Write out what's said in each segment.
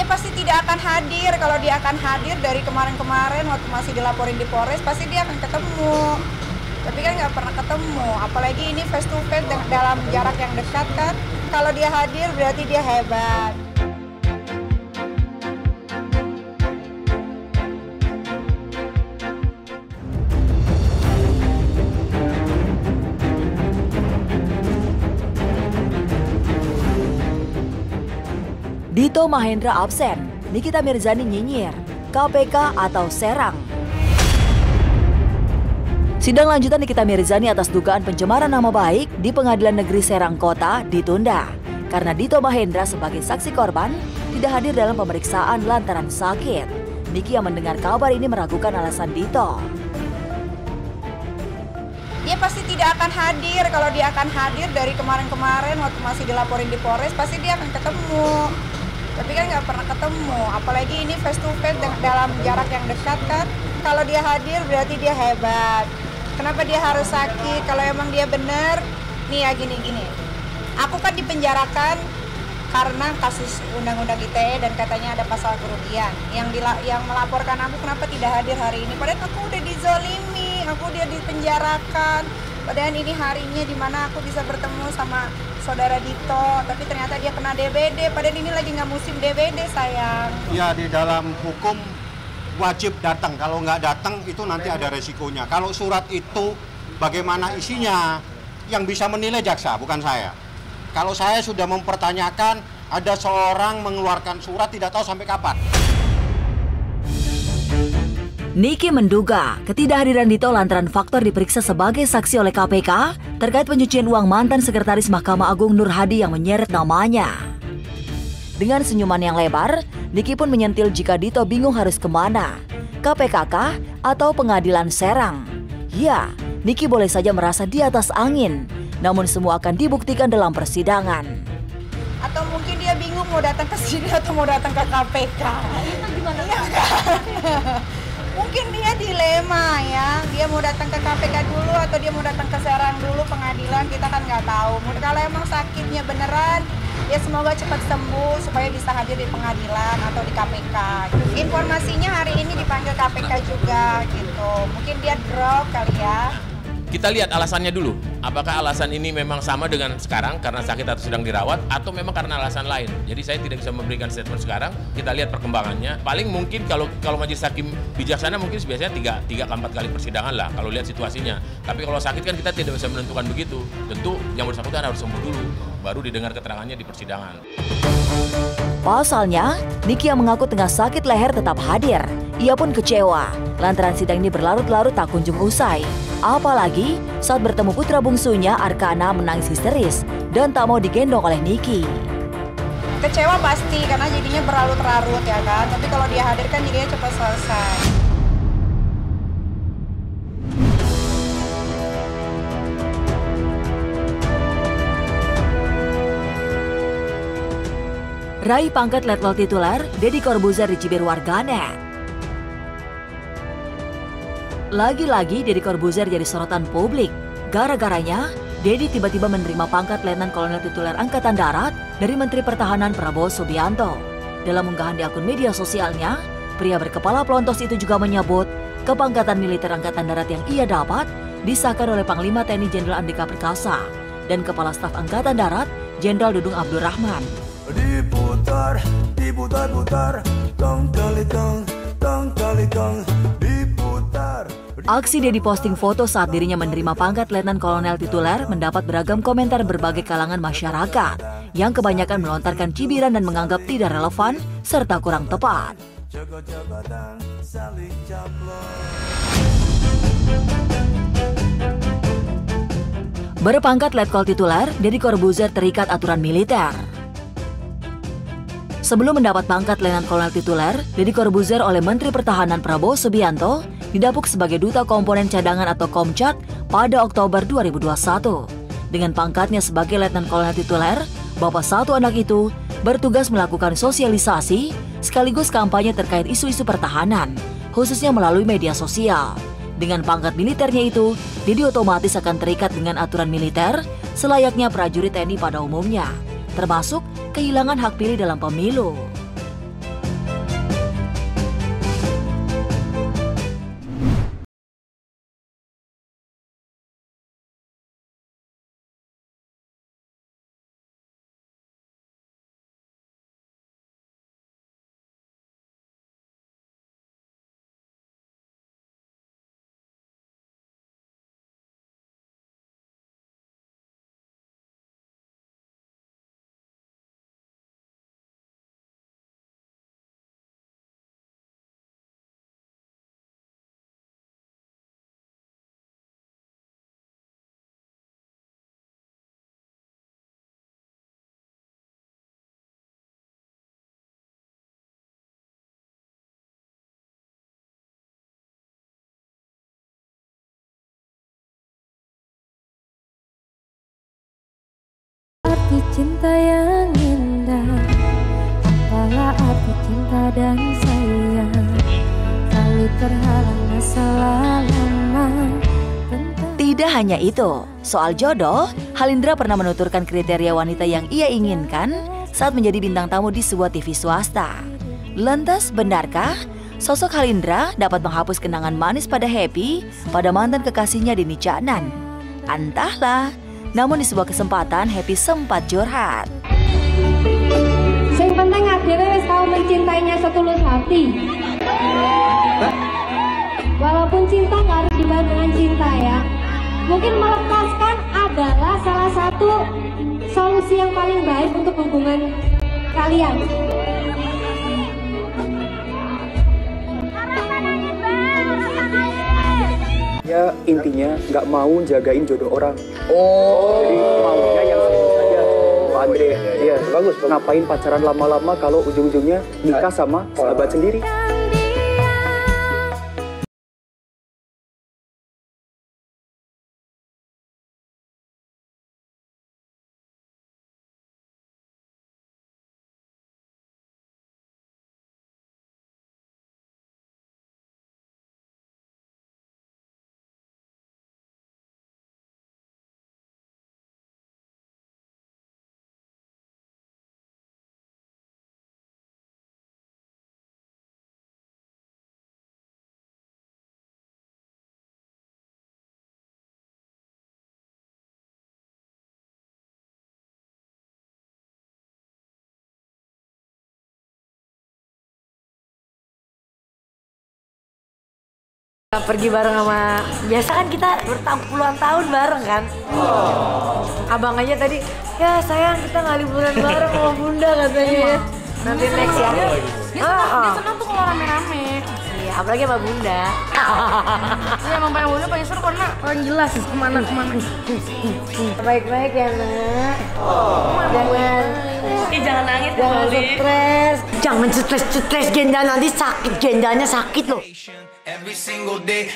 Dia pasti tidak akan hadir. Kalau dia akan hadir dari kemarin-kemarin waktu masih dilaporin di Polres, pasti dia akan ketemu. Tapi kan nggak pernah ketemu, apalagi ini face to face dalam jarak yang dekat kan. Kalau dia hadir berarti dia hebat. Dito Mahendra absen, Nikita Mirzani nyinyir, KPK atau serang. Sidang lanjutan Nikita Mirzani atas dugaan pencemaran nama baik di Pengadilan Negeri Serang Kota ditunda karena Dito Mahendra sebagai saksi korban tidak hadir dalam pemeriksaan lantaran sakit. Niki yang mendengar kabar ini meragukan alasan Dito. Dia pasti tidak akan hadir. Kalau dia akan hadir dari kemarin-kemarin waktu masih dilaporin di Polres, pasti dia akan ketemu. Tapi kan nggak pernah ketemu, apalagi ini face to face dalam jarak yang dekat kan. Kalau dia hadir berarti dia hebat. Kenapa dia harus sakit? Kalau emang dia benar, nih ya gini-gini. Aku kan dipenjarakan karena kasus undang-undang ITE dan katanya ada pasal kerugian. Yang melaporkan aku kenapa tidak hadir hari ini? Padahal aku udah dizolimi, aku udah dipenjarakan. Padahal ini harinya dimana aku bisa bertemu sama saudara Dito, tapi ternyata dia kena DBD. Padahal ini lagi nggak musim DBD, sayang. Ya, di dalam hukum wajib datang. Kalau nggak datang itu nanti ada resikonya. Kalau surat itu bagaimana isinya, yang bisa menilai jaksa, bukan saya. Kalau saya sudah mempertanyakan, ada seorang mengeluarkan surat tidak tahu sampai kapan. Niki menduga ketidakhadiran Dito lantaran faktor diperiksa sebagai saksi oleh KPK terkait pencucian uang mantan Sekretaris Mahkamah Agung Nur Hadi yang menyeret namanya. Dengan senyuman yang lebar, Niki pun menyentil jika Dito bingung harus kemana, KPK kah atau Pengadilan Serang. Ya, Niki boleh saja merasa di atas angin, namun semua akan dibuktikan dalam persidangan. Atau mungkin dia bingung mau datang ke sini atau mau datang ke KPK. Itu gimana? Ya, mungkin dia dilema ya, dia mau datang ke KPK dulu atau dia mau datang ke Serang dulu pengadilan, kita kan nggak tahu. Kalau emang sakitnya beneran, ya semoga cepat sembuh supaya bisa hadir di pengadilan atau di KPK. Informasinya hari ini dipanggil KPK juga gitu, mungkin dia drop kali ya. Kita lihat alasannya dulu, apakah alasan ini memang sama dengan sekarang karena sakit atau sedang dirawat, atau memang karena alasan lain. Jadi saya tidak bisa memberikan statement sekarang, kita lihat perkembangannya. Paling mungkin kalau majelis hakim bijaksana mungkin biasanya 3 ke 4 kali persidangan lah kalau lihat situasinya. Tapi kalau sakit kan kita tidak bisa menentukan begitu. Tentu yang bersangkutan harus sembuh dulu, baru didengar keterangannya di persidangan. Pasalnya, Niki yang mengaku tengah sakit leher tetap hadir. Ia pun kecewa lantaran sidang ini berlarut-larut tak kunjung usai. Apalagi saat bertemu putra bungsunya Arkana menangis histeris dan tak mau digendong oleh Niki. Kecewa pasti karena jadinya berlarut-larut ya kan. Tapi kalau dia hadir kan jadinya cepat selesai. Raih pangkat letkol tituler, Deddy Corbuzier dicibir warganet. Lagi-lagi Deddy Corbuzier jadi sorotan publik. Gara-garanya, Deddy tiba-tiba menerima pangkat Letnan Kolonel Tituler Angkatan Darat dari Menteri Pertahanan Prabowo Subianto. Dalam unggahan di akun media sosialnya, pria berkepala pelontos itu juga menyebut kepangkatan militer Angkatan Darat yang ia dapat disahkan oleh Panglima TNI Jenderal Andika Perkasa dan Kepala Staf Angkatan Darat Jenderal Dudung Abdurrahman. Diputar, diputar-putar, tong kali tong diputar. Aksi Deddy posting foto saat dirinya menerima pangkat Letnan Kolonel Tituler mendapat beragam komentar berbagai kalangan masyarakat yang kebanyakan melontarkan cibiran dan menganggap tidak relevan serta kurang tepat. Berpangkat Letkol Tituler, Deddy Corbuzier terikat aturan militer. Sebelum mendapat pangkat Letnan Kolonel Tituler, Deddy Corbuzier oleh Menteri Pertahanan Prabowo Subianto didapuk sebagai Duta Komponen Cadangan atau Komcat pada Oktober 2021. Dengan pangkatnya sebagai Letnan Kolonel Tituler, bapak satu anak itu bertugas melakukan sosialisasi sekaligus kampanye terkait isu-isu pertahanan, khususnya melalui media sosial. Dengan pangkat militernya itu, Deddy otomatis akan terikat dengan aturan militer selayaknya prajurit TNI pada umumnya, termasuk kehilangan hak pilih dalam pemilu. cinta yang indah, apalah arti cinta dan sayang, selalu terhalang masalah lama. Tidak hanya itu, soal jodoh, Halindra pernah menuturkan kriteria wanita yang ia inginkan saat menjadi bintang tamu di sebuah TV swasta. Lantas, benarkah sosok Halindra dapat menghapus kenangan manis pada Happy pada mantan kekasihnya Denny Caknan? Entahlah, namun di sebuah kesempatan Happy sempat curhat. Yang penting adewe wis tau mencintainya setulus hati. Walaupun cinta nggak harus dibalas dengan cinta ya. Mungkin melepaskan adalah salah satu solusi yang paling baik untuk hubungan kalian. Ya intinya nggak mau jagain jodoh orang. Jadi maunya yang satu saja. Pak Andre, iya bagus. Ngapain pacaran lama-lama kalau ujung-ujungnya nikah sama sahabat sendiri? Pergi bareng sama, biasa kan kita puluhan tahun bareng kan. Abang aja tadi, ya sayang kita nggak liburan bareng sama bunda katanya. Nanti next ya. Dia senang tuh kalau rame-rame. Iya, apalagi sama bunda. Iya, emang pengen bunda paling seru karena orang jelas kemana-kemana. Baik-baik ya nak. Jangan nangis, jangan stres. Jangan stres gendal, nanti sakit, gendalnya sakit loh. Every single day.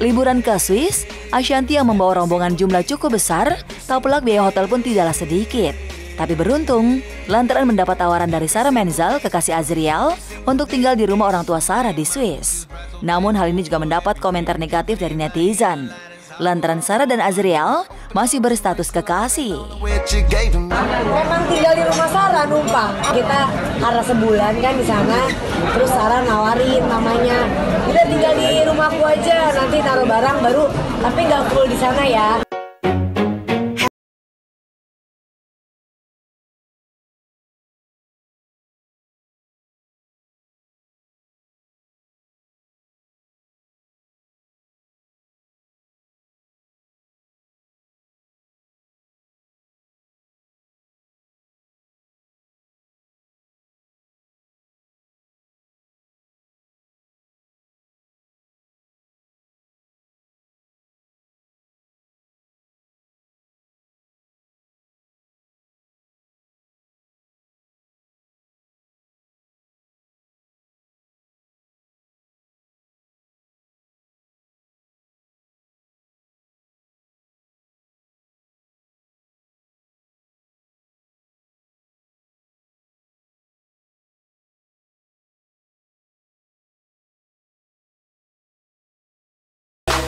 Liburan ke Swiss, Ashanty yang membawa rombongan jumlah cukup besar, tak pelak biaya hotel pun tidaklah sedikit. Tapi beruntung, lantaran mendapat tawaran dari Sarah Menzel, kekasih Azriel, untuk tinggal di rumah orang tua Sarah di Swiss. Namun hal ini juga mendapat komentar negatif dari netizen. Lantaran Sarah dan Azriel masih berstatus kekasih. Memang tinggal di rumah Sarah numpang. Kita karena sebulan kan di sana, terus Sarah nawarin mamanya, udah tinggal di rumahku aja, nanti taruh barang baru, tapi nggak full di sana ya.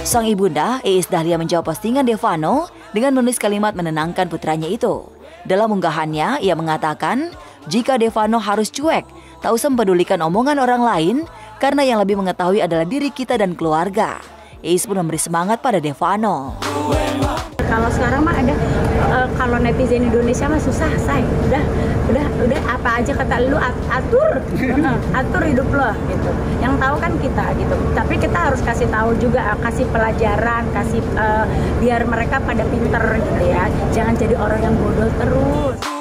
Sang ibunda, Iis Dahlia, menjawab postingan Devano dengan menulis kalimat menenangkan putranya itu. Dalam unggahannya, ia mengatakan, jika Devano harus cuek, tak usah mempedulikan omongan orang lain, karena yang lebih mengetahui adalah diri kita dan keluarga. Iis pun memberi semangat pada Devano. Kalau sekarang mah ada, kalau netizen Indonesia mah susah, say. Udah apa aja kata lu atur hidup lo gitu. Yang tahu kan kita gitu. Tapi kita harus kasih tahu juga, kasih pelajaran, kasih biar mereka pada pinter gitu ya. Jangan jadi orang yang bodoh terus.